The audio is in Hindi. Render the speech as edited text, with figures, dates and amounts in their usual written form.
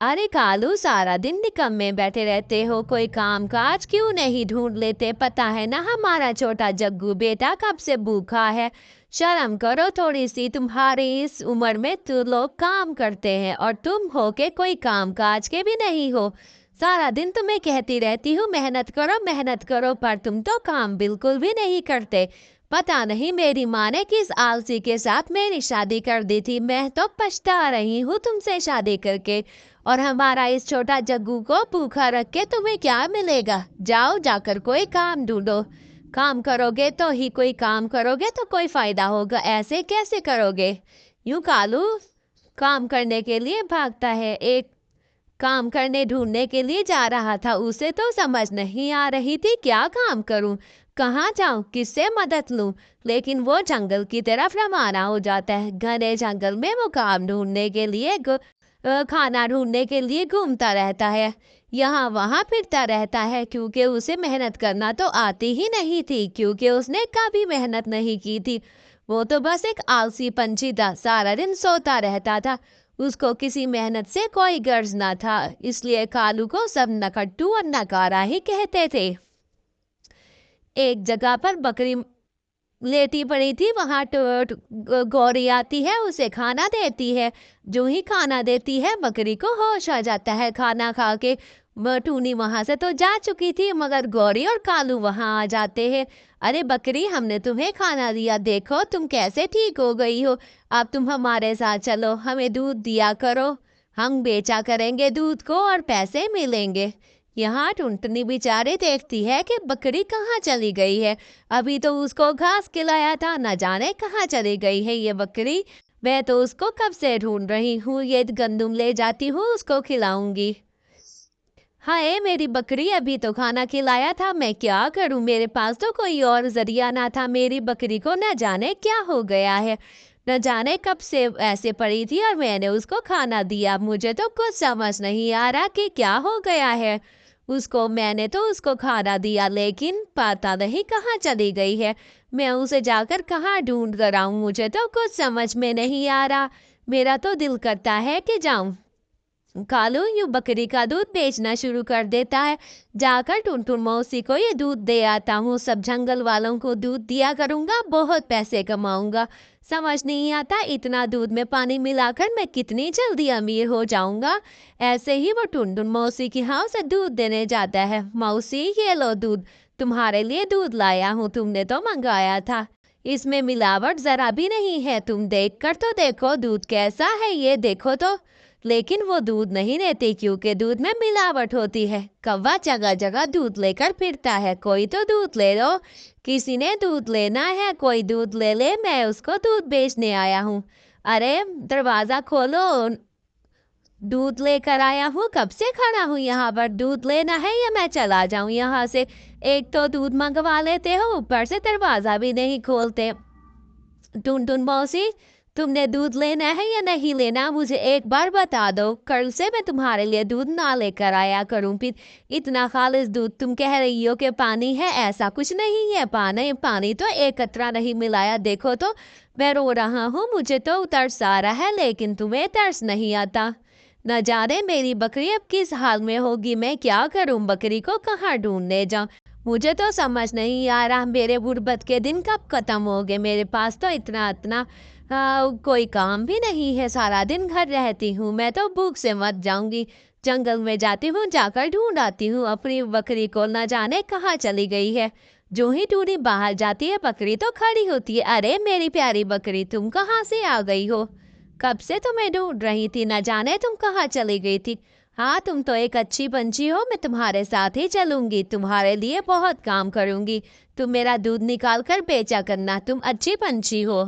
अरे कालू, सारा दिन निकम्मे बैठे रहते हो, कोई काम काज क्यों नहीं ढूंढ लेते? पता है ना हमारा छोटा जग्गू बेटा कब से भूखा है। शर्म करो थोड़ी सी, तुम्हारी इस उम्र में तो लोग काम करते हैं और तुम हो के कोई काम काज के भी नहीं हो। सारा दिन तुम्हें कहती रहती हूँ मेहनत करो, पर तुम तो काम बिल्कुल भी नहीं करते। पता नहीं मेरी माँ ने किस आलसी के साथ मेरी शादी कर दी थी। मैं तो पछता रही हूँ तुमसे शादी करके। और हमारा इस छोटा जग्गू को भूखा रख के तुम्हें क्या मिलेगा? जाओ जाकर कोई काम ढूंढो। काम करोगे तो ही कोई काम करोगे तो कोई फायदा होगा, ऐसे कैसे करोगे? यूं कालू काम करने के लिए भागता है, एक काम करने ढूंढने के लिए जा रहा था, उसे तो समझ नहीं आ रही थी क्या काम करूं, कहाँ जाऊं, किससे मदद लूं। लेकिन वो जंगल की तरफ रवाना हो जाता है। घने जंगल में वो काम ढूंढने के लिए खाना ढूंढने के लिए घूमता रहता है, यहाँ वहां फिरता रहता है, क्योंकि उसे मेहनत करना तो आती ही नहीं थी, क्योंकि उसने कभी मेहनत नहीं की थी। वो तो बस एक आलसी पंछी था, सारा दिन सोता रहता था। उसको किसी मेहनत से कोई गर्ज ना था, इसलिए कालू को सब नकट्टू और नकारा ही कहते थे। एक जगह पर बकरी लेटी पड़ी थी, वहां गौरी आती है, उसे खाना देती है। जो ही खाना देती है बकरी को होश आ जाता है। खाना खा के टूनी वहां से तो जा चुकी थी, मगर गौरी और कालू वहां आ जाते हैं। अरे बकरी, हमने तुम्हें खाना दिया, देखो तुम कैसे ठीक हो गई हो। अब तुम हमारे साथ चलो, हमें दूध दिया करो, हम बेचा करेंगे दूध को और पैसे मिलेंगे। यहाँ टुनटुनी बेचारे देखती है कि बकरी कहाँ चली गई है। अभी तो उसको घास खिलाया था, न जाने कहाँ चली गई है ये बकरी। मैं तो उसको कब से ढूंढ रही हूँ, ये गंदुम ले जाती हूँ, उसको खिलाऊंगी। हाय मेरी बकरी, अभी तो खाना खिलाया था, मैं क्या करूं? मेरे पास तो कोई और जरिया ना था। मेरी बकरी को न जाने क्या हो गया है, न जाने कब से ऐसे पड़ी थी और मैंने उसको खाना दिया। मुझे तो कुछ समझ नहीं आ रहा कि क्या हो गया है उसको। मैंने तो उसको खाना दिया, लेकिन पता नहीं कहाँ चली गई है। मैं उसे जाकर कहाँ ढूंढ कर आऊं? मुझे तो कुछ समझ में नहीं आ रहा। मेरा तो दिल करता है कि जाऊं कालू यूं बकरी का दूध बेचना शुरू कर देता है। जाकर टुनटुन मौसी को ये दूध दे आता हूँ, सब जंगल वालों को दूध दिया करूंगा, बहुत पैसे कमाऊंगा। समझ नहीं आता इतना दूध में पानी मिलाकर मैं कितनी जल्दी अमीर हो जाऊंगा। ऐसे ही वो टुनटुन मौसी की हाँ से दूध देने जाता है। मौसी ये लो दूध, तुम्हारे लिए दूध लाया हूँ, तुमने तो मंगाया था। इसमें मिलावट जरा भी नहीं है, तुम देख कर तो देखो दूध कैसा है, ये देखो तो। लेकिन वो दूध नहीं देती, क्योंकि दूध में मिलावट होती है। कौवा जगह जगह दूध लेकर फिरता है, कोई तो दूध ले लो। किसी ने दूध लेना है, कोई दूध ले ले, मैं उसको दूध बेचने आया हूँ। अरे दरवाजा खोलो, दूध लेकर आया हूँ, कब से खड़ा हूँ यहाँ पर। दूध लेना है या मैं चला जाऊं यहाँ से? एक तो दूध मंगवा लेते हो, ऊपर से दरवाजा भी नहीं खोलते। टुनटुन मौसी, तुमने दूध लेना है या नहीं लेना, मुझे एक बार बता दो, कल से मैं तुम्हारे लिए दूध ना लेकर आया करूं फिर। इतना खालिस दूध, तुम कह रही हो कि पानी है, ऐसा कुछ नहीं है। पानी पानी तो एक कतरा नहीं मिलाया, देखो तो। मैं रो रहा हूँ, मुझे तो तरस आ रहा है, लेकिन तुम्हें तरस नहीं आता। न जाने मेरी बकरी अब किस हाल में होगी, मैं क्या करूं? बकरी को कहाँ ढूंढने जाऊं? मुझे तो समझ नहीं आ रहा मेरे गुर्बत के दिन कब खत्म हो गए। मेरे पास तो इतना इतना कोई काम भी नहीं है, सारा दिन घर रहती हूँ, मैं तो भूख से मर जाऊंगी। जंगल में जाती हूँ, जाकर ढूंढ आती हूँ अपनी बकरी को, न जाने कहाँ चली गई है। जो ही टूनी बाहर जाती है, बकरी तो खड़ी होती है। अरे मेरी प्यारी बकरी, तुम कहाँ से आ गई हो? कब से तुम्हें ढूंढ रही थी, न जाने तुम कहाँ चली गई थी। हाँ, तुम तो एक अच्छी पंछी हो, मैं तुम्हारे साथ ही चलूंगी, तुम्हारे लिए बहुत काम करूंगी। तुम मेरा दूध निकाल कर बेचा करना, तुम अच्छी पंछी हो।